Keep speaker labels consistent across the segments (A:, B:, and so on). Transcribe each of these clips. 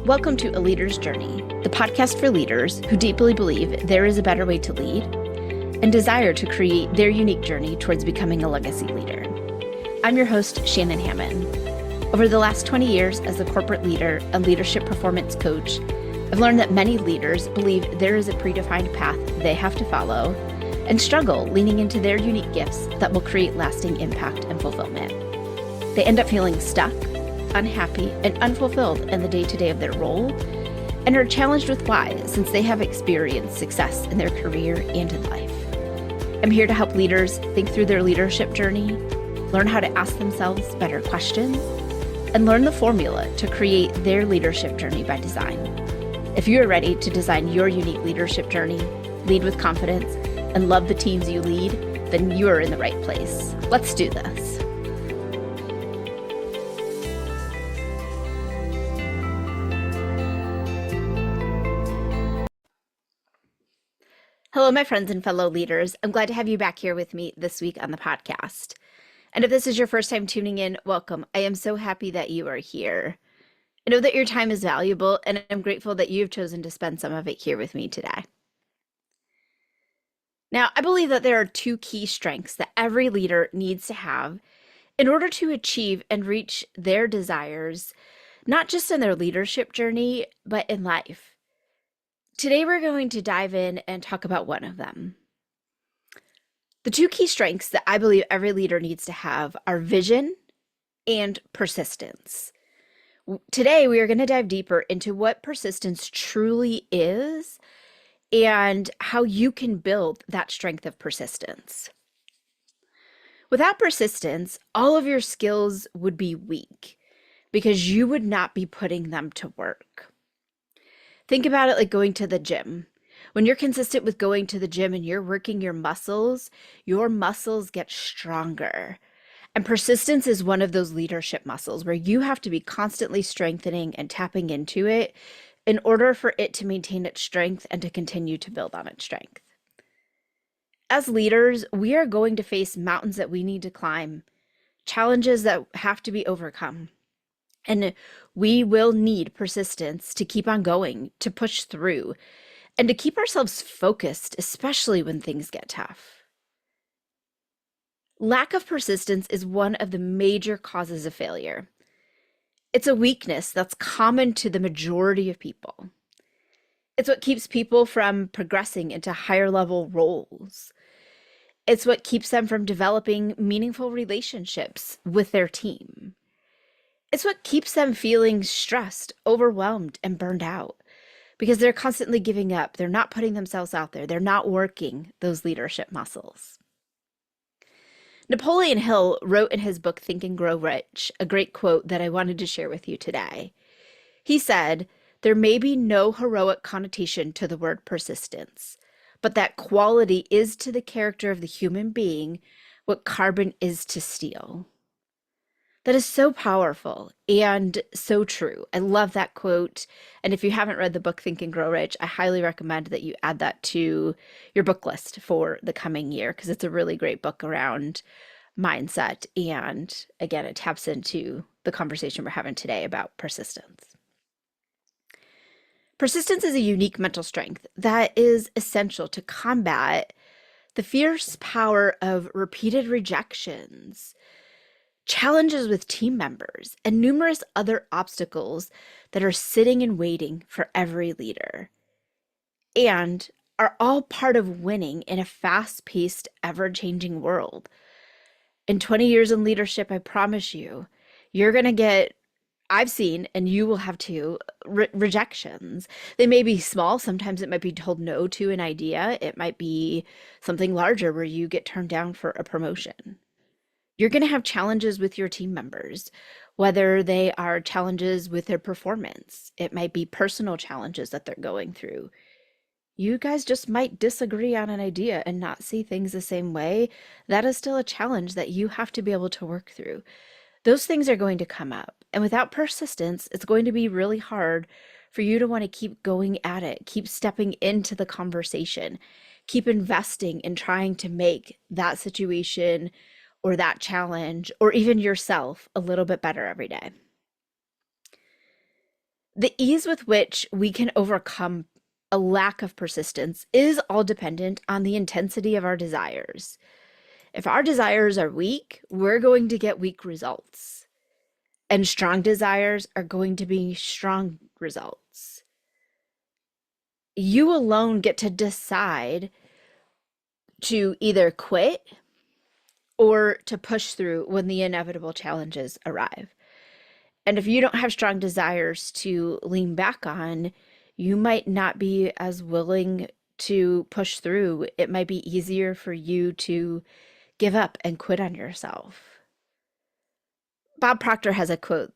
A: Welcome to A Leader's Journey, the podcast for leaders who deeply believe there is a better way to lead and desire to create their unique journey towards becoming a legacy leader. I'm your host, Shannon Hammond. Over the last 20 years as a corporate leader and leadership performance coach, I've learned that many leaders believe there is a predefined path they have to follow and struggle leaning into their unique gifts that will create lasting impact and fulfillment. They end up feeling stuck, unhappy, and unfulfilled in the day-to-day of their role, and are challenged with why, since they have experienced success in their career and in life. I'm here to help leaders think through their leadership journey, learn how to ask themselves better questions, and learn the formula to create their leadership journey by design. If you are ready to design your unique leadership journey, lead with confidence, and love the teams you lead, then you are in the right place. Let's do this. Hello, my friends and fellow leaders. I'm glad to have you back here with me this week on the podcast. And if this is your first time tuning in, welcome. I am so happy that you are here. I know that your time is valuable, and I'm grateful that you've chosen to spend some of it here with me today. Now, I believe that there are two key strengths that every leader needs to have in order to achieve and reach their desires, not just in their leadership journey, but in life. Today, we're going to dive in and talk about one of them. The two key strengths that I believe every leader needs to have are vision and persistence. Today, we are going to dive deeper into what persistence truly is and how you can build that strength of persistence. Without persistence, all of your skills would be weak because you would not be putting them to work. Think about it like going to the gym. When you're consistent with going to the gym and you're working your muscles get stronger. And persistence is one of those leadership muscles where you have to be constantly strengthening and tapping into it in order for it to maintain its strength and to continue to build on its strength. As leaders, we are going to face mountains that we need to climb, challenges that have to be overcome. And we will need persistence to keep on going, to push through, and to keep ourselves focused, especially when things get tough. Lack of persistence is one of the major causes of failure. It's a weakness that's common to the majority of people. It's what keeps people from progressing into higher level roles. It's what keeps them from developing meaningful relationships with their team. It's what keeps them feeling stressed, overwhelmed, and burned out because they're constantly giving up. They're not putting themselves out there. They're not working those leadership muscles. Napoleon Hill wrote in his book, Think and Grow Rich, a great quote that I wanted to share with you today. He said, "There may be no heroic connotation to the word persistence, but that quality is to the character of the human being what carbon is to steel." That is so powerful and so true. I love that quote. And if you haven't read the book, Think and Grow Rich, I highly recommend that you add that to your book list for the coming year because it's a really great book around mindset. And again, it taps into the conversation we're having today about persistence. Persistence is a unique mental strength that is essential to combat the fierce power of repeated rejections, challenges with team members, and numerous other obstacles that are sitting and waiting for every leader, and are all part of winning in a fast-paced, ever-changing world. In 20 years in leadership, I promise you, you're going to get, I've seen, and you will have too, rejections. They may be small. Sometimes it might be told no to an idea. It might be something larger where you get turned down for a promotion. You're going to have challenges with your team members, whether they are challenges with their performance. It might be personal challenges that they're going through. You guys just might disagree on an idea and not see things the same way. That is still a challenge that you have to be able to work through. Those things are going to come up. And without persistence, it's going to be really hard for you to want to keep going at it, keep stepping into the conversation, keep investing in trying to make that situation or that challenge, or even yourself, a little bit better every day. The ease with which we can overcome a lack of persistence is all dependent on the intensity of our desires. If our desires are weak, we're going to get weak results. And strong desires are going to be strong results. You alone get to decide to either quit or to push through when the inevitable challenges arrive. And if you don't have strong desires to lean back on, you might not be as willing to push through. It might be easier for you to give up and quit on yourself. Bob Proctor has a quote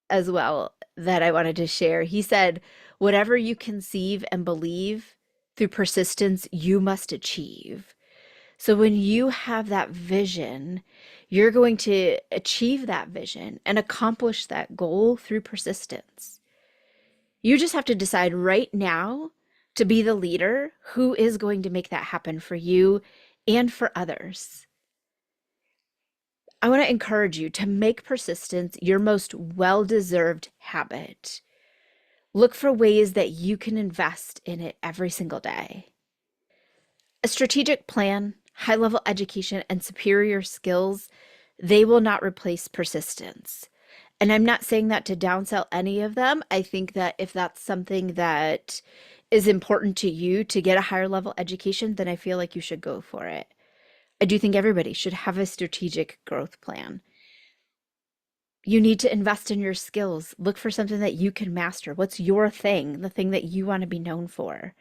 A: as well that I wanted to share. He said, "Whatever you conceive and believe through persistence, you must achieve." So when you have that vision, you're going to achieve that vision and accomplish that goal through persistence. You just have to decide right now to be the leader who is going to make that happen for you and for others. I want to encourage you to make persistence your most well-deserved habit. Look for ways that you can invest in it every single day. A strategic plan, high-level education, and superior skills, they will not replace persistence. And I'm not saying that to downsell any of them. I think that if that's something that is important to you to get a higher level education, then I feel like you should go for it. I do think everybody should have a strategic growth plan. You need to invest in your skills. Look for something that you can master. What's your thing, the thing that you want to be known for?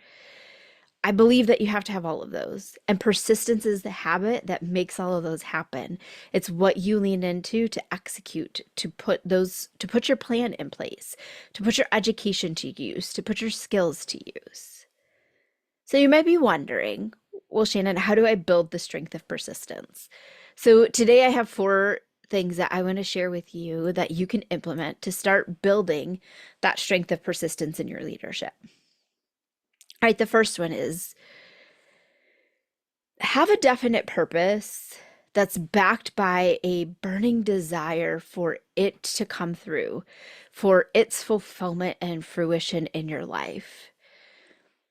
A: I believe that you have to have all of those. And persistence is the habit that makes all of those happen. It's what you lean into to execute, to put your plan in place, to put your education to use, to put your skills to use. So you might be wondering, well, Shannon, how do I build the strength of persistence? So today I have 4 things that I want to share with you that you can implement to start building that strength of persistence in your leadership. All right, the first one is have a definite purpose that's backed by a burning desire for it to come through, for its fulfillment and fruition in your life.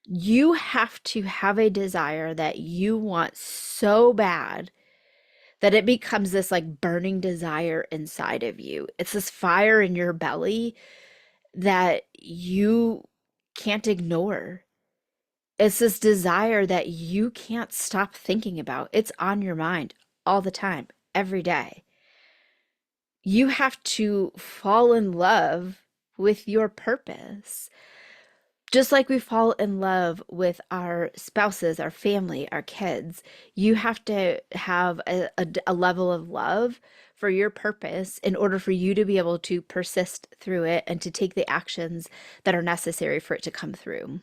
A: You have to have a desire that you want so bad that it becomes this like burning desire inside of you. It's this fire in your belly that you can't ignore. It's this desire that you can't stop thinking about. It's on your mind all the time, every day. You have to fall in love with your purpose. Just like we fall in love with our spouses, our family, our kids, you have to have a level of love for your purpose in order for you to be able to persist through it and to take the actions that are necessary for it to come through.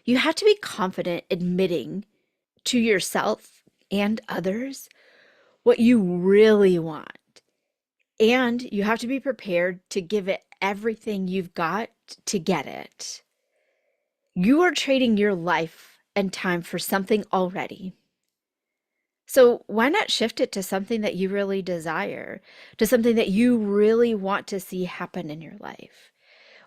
A: You have to be confident admitting to yourself and others what you really want. And you have to be prepared to give it everything you've got to get it. You are trading your life and time for something already. So why not shift it to something that you really desire, to something that you really want to see happen in your life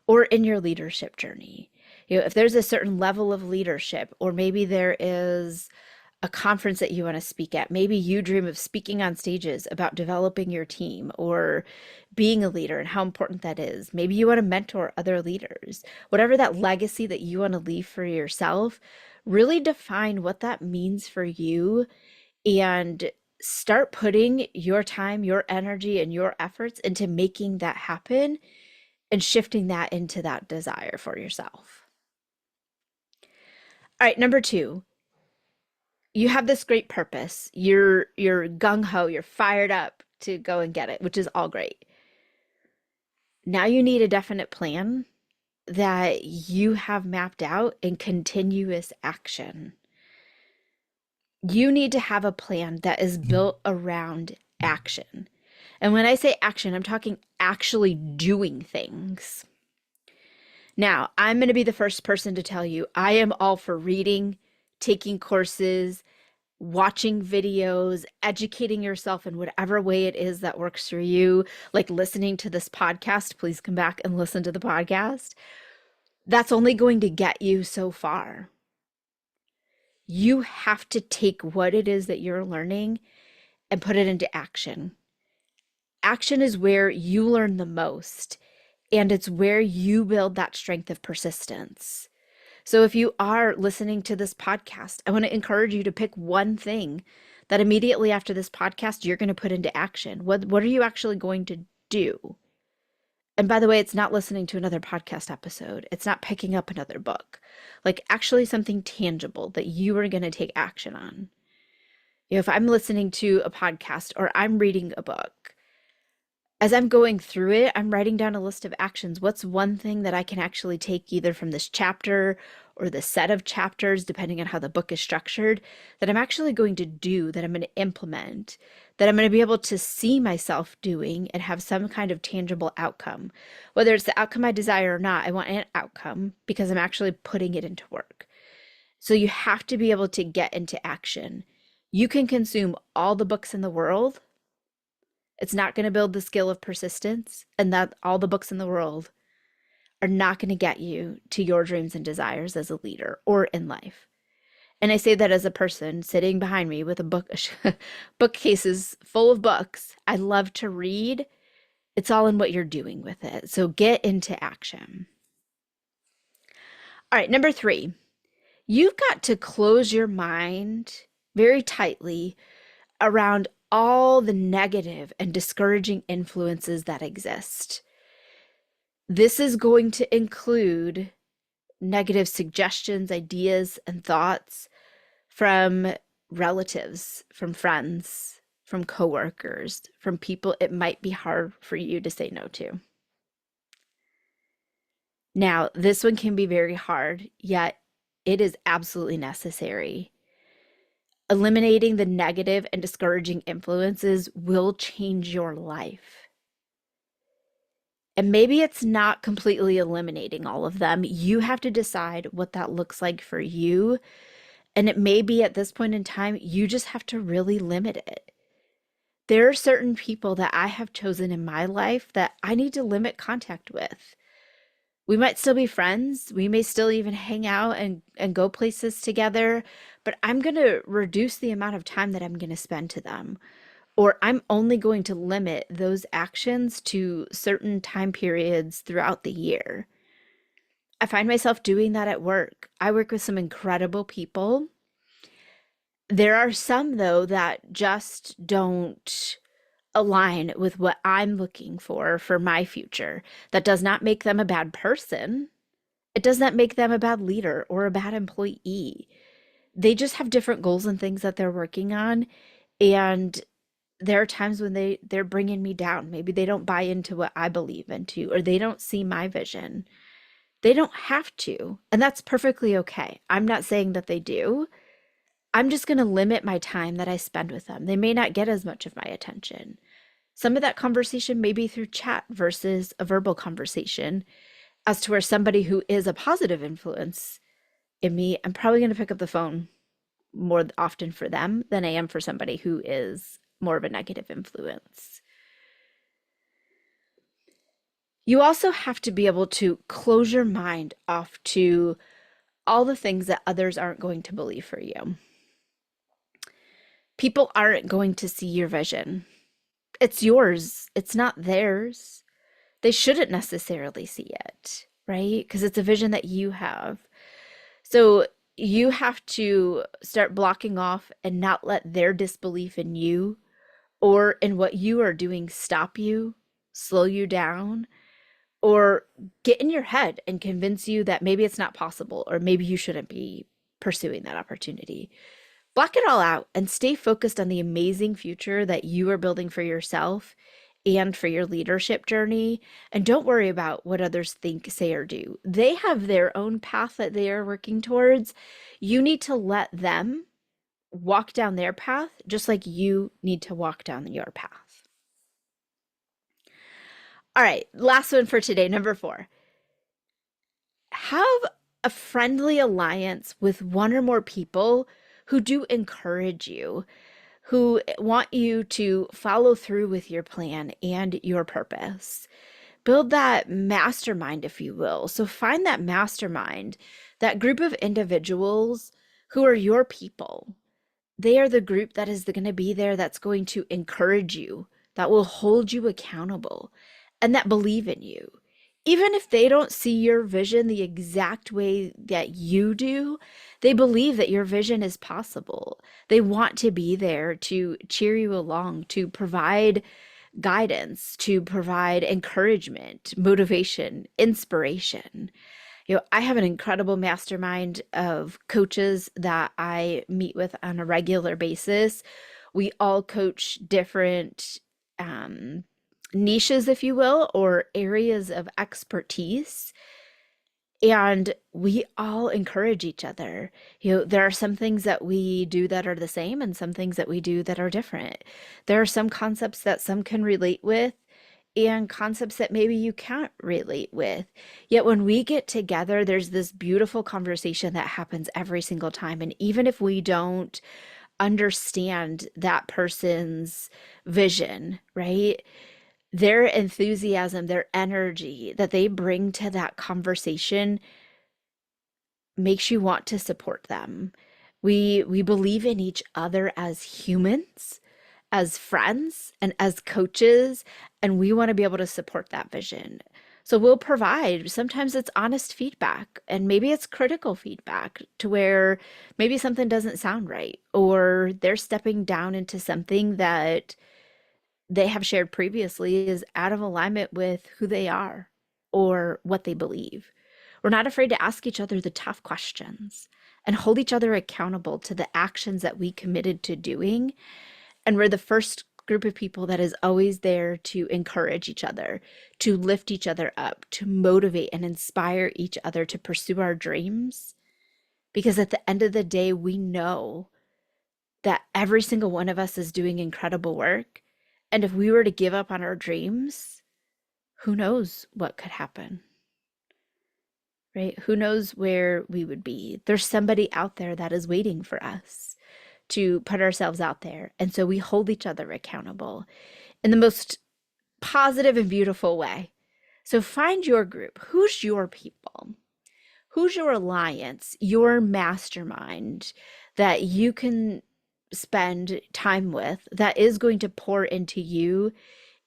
A: or in your leadership journey? If there's a certain level of leadership, or maybe there is a conference that you want to speak at. Maybe you dream of speaking on stages about developing your team or being a leader and how important that is. Maybe you want to mentor other leaders. Whatever that legacy that you want to leave for yourself, really define what that means for you and start putting your time, your energy, and your efforts into making that happen and shifting that into that desire for yourself. All right, number 2, you have this great purpose. You're gung-ho, you're fired up to go and get it, which is all great. Now you need a definite plan that you have mapped out in continuous action. You need to have a plan that is built around action. And when I say action, I'm talking actually doing things. Now, I'm going to be the first person to tell you I am all for reading, taking courses, watching videos, educating yourself in whatever way it is that works for you, like listening to this podcast, please come back and listen to the podcast. That's only going to get you so far. You have to take what it is that you're learning and put it into action. Action is where you learn the most, and it's where you build that strength of persistence. So if you are listening to this podcast, I want to encourage you to pick one thing that immediately after this podcast you're going to put into action. What are you actually going to do? And by the way, it's not listening to another podcast episode. It's not picking up another book. Like actually something tangible that you are going to take action on. If I'm listening to a podcast or I'm reading a book, as I'm going through it, I'm writing down a list of actions. What's one thing that I can actually take either from this chapter or the set of chapters, depending on how the book is structured, that I'm actually going to do, that I'm going to implement, that I'm going to be able to see myself doing and have some kind of tangible outcome. Whether it's the outcome I desire or not, I want an outcome because I'm actually putting it into work. So you have to be able to get into action. You can consume all the books in the world. It's not going to build the skill of persistence, and that all the books in the world are not going to get you to your dreams and desires as a leader or in life. And I say that as a person sitting behind me with a bookcases full of books. I love to read. It's all in what you're doing with it. So get into action. All right, number 3, you've got to close your mind very tightly around all the negative and discouraging influences that exist. This is going to include negative suggestions, ideas, and thoughts from relatives, from friends, from coworkers, from people it might be hard for you to say no to. Now, this one can be very hard, yet it is absolutely necessary. Eliminating the negative and discouraging influences will change your life. And maybe it's not completely eliminating all of them. You have to decide what that looks like for you. And it may be at this point in time, you just have to really limit it. There are certain people that I have chosen in my life that I need to limit contact with. We might still be friends. We may still even hang out and go places together, but I'm going to reduce the amount of time that I'm going to spend to them. Or I'm only going to limit those actions to certain time periods throughout the year. I find myself doing that at work. I work with some incredible people. There are some, though, that just don't align with what I'm looking for my future. That does not make them a bad person. It does not make them a bad leader or a bad employee. They just have different goals and things that they're working on. And there are times when they're bringing me down. Maybe they don't buy into what I believe into, or they don't see my vision. They don't have to, and that's perfectly okay. I'm not saying that they do. I'm just going to limit my time that I spend with them. They may not get as much of my attention. Some of that conversation may be through chat versus a verbal conversation, as to where somebody who is a positive influence in me, I'm probably going to pick up the phone more often for them than I am for somebody who is more of a negative influence. You also have to be able to close your mind off to all the things that others aren't going to believe for you. People aren't going to see your vision. It's yours. It's not theirs. They shouldn't necessarily see it, right? Because it's a vision that you have. So you have to start blocking off and not let their disbelief in you or in what you are doing stop you, slow you down, or get in your head and convince you that maybe it's not possible or maybe you shouldn't be pursuing that opportunity. Block it all out and stay focused on the amazing future that you are building for yourself and for your leadership journey. And don't worry about what others think, say, or do. They have their own path that they are working towards. You need to let them walk down their path, just like you need to walk down your path. All right, last one for today, number 4. Have a friendly alliance with one or more people who do encourage you, who want you to follow through with your plan and your purpose. Build that mastermind, if you will. So find that mastermind, that group of individuals who are your people. They are the group that is going to be there, that's going to encourage you, that will hold you accountable, and that believe in you. Even if they don't see your vision the exact way that you do, they believe that your vision is possible. They want to be there to cheer you along, to provide guidance, to provide encouragement, motivation, inspiration. I have an incredible mastermind of coaches that I meet with on a regular basis. We all coach different niches, if you will, or areas of expertise. And we all encourage each other. There are some things that we do that are the same and some things that we do that are different. There are some concepts that some can relate with and concepts that maybe you can't relate with. Yet when we get together, there's this beautiful conversation that happens every single time. And even if we don't understand that person's vision, right? Their enthusiasm, their energy that they bring to that conversation makes you want to support them. We believe in each other as humans, as friends, and as coaches, and we want to be able to support that vision. So we'll provide, sometimes it's honest feedback, and maybe it's critical feedback to where maybe something doesn't sound right, or they're stepping down into something that they have shared previously is out of alignment with who they are or what they believe. We're not afraid to ask each other the tough questions and hold each other accountable to the actions that we committed to doing. And we're the first group of people that is always there to encourage each other, to lift each other up, to motivate and inspire each other to pursue our dreams. Because at the end of the day, we know that every single one of us is doing incredible work. And if we were to give up on our dreams, who knows what could happen, right? Who knows where we would be? There's somebody out there that is waiting for us to put ourselves out there. And so we hold each other accountable in the most positive and beautiful way. So find your group. Who's your people? Who's your alliance, your mastermind that you can spend time with, that is going to pour into you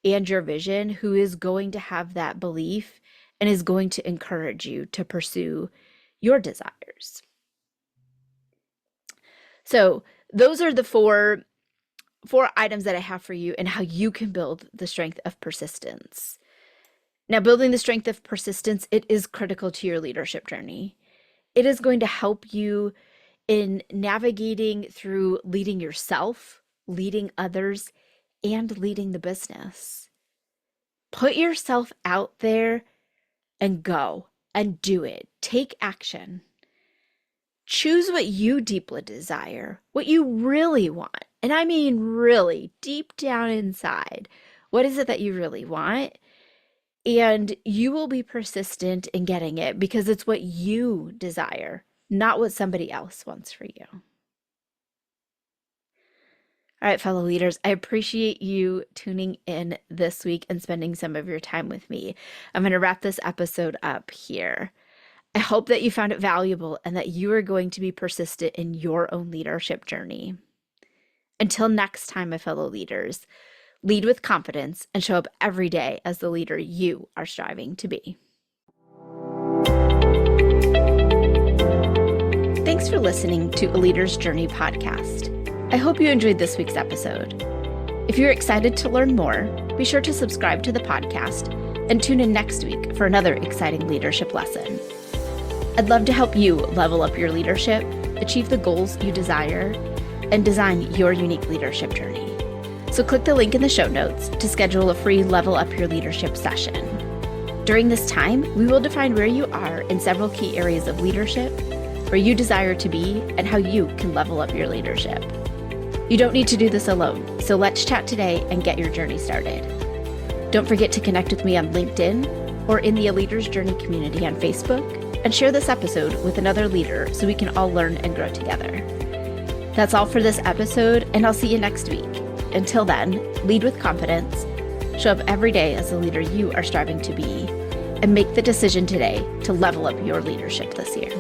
A: and your vision, who is going to have that belief and is going to encourage you to pursue your desires. So those are the four items that I have for you and how you can build the strength of persistence. Now, building the strength of persistence, it is critical to your leadership journey. It is going to help you in navigating through leading yourself, leading others, and leading the business. Put yourself out there and go and do it. Take action. Choose what you deeply desire, what you really want. And I mean really deep down inside. What is it that you really want? And you will be persistent in getting it because it's what you desire, not what somebody else wants for you. All right, fellow leaders, I appreciate you tuning in this week and spending some of your time with me. I'm going to wrap this episode up here. I hope that you found it valuable and that you are going to be persistent in your own leadership journey. Until next time, my fellow leaders, lead with confidence and show up every day as the leader you are striving to be. Thanks for listening to A Leader's Journey podcast. I hope you enjoyed this week's episode. If you're excited to learn more, be sure to subscribe to the podcast and tune in next week for another exciting leadership lesson. I'd love to help you level up your leadership, achieve the goals you desire, and design your unique leadership journey. So click the link in the show notes to schedule a free Level Up Your Leadership session. During this time, we will define where you are in several key areas of leadership, where you desire to be, and how you can level up your leadership. You don't need to do this alone, so let's chat today and get your journey started. Don't forget to connect with me on LinkedIn or in the A Leader's Journey community on Facebook, and share this episode with another leader so we can all learn and grow together. That's all for this episode, and I'll see you next week. Until then, lead with confidence, show up every day as the leader you are striving to be, and make the decision today to level up your leadership this year.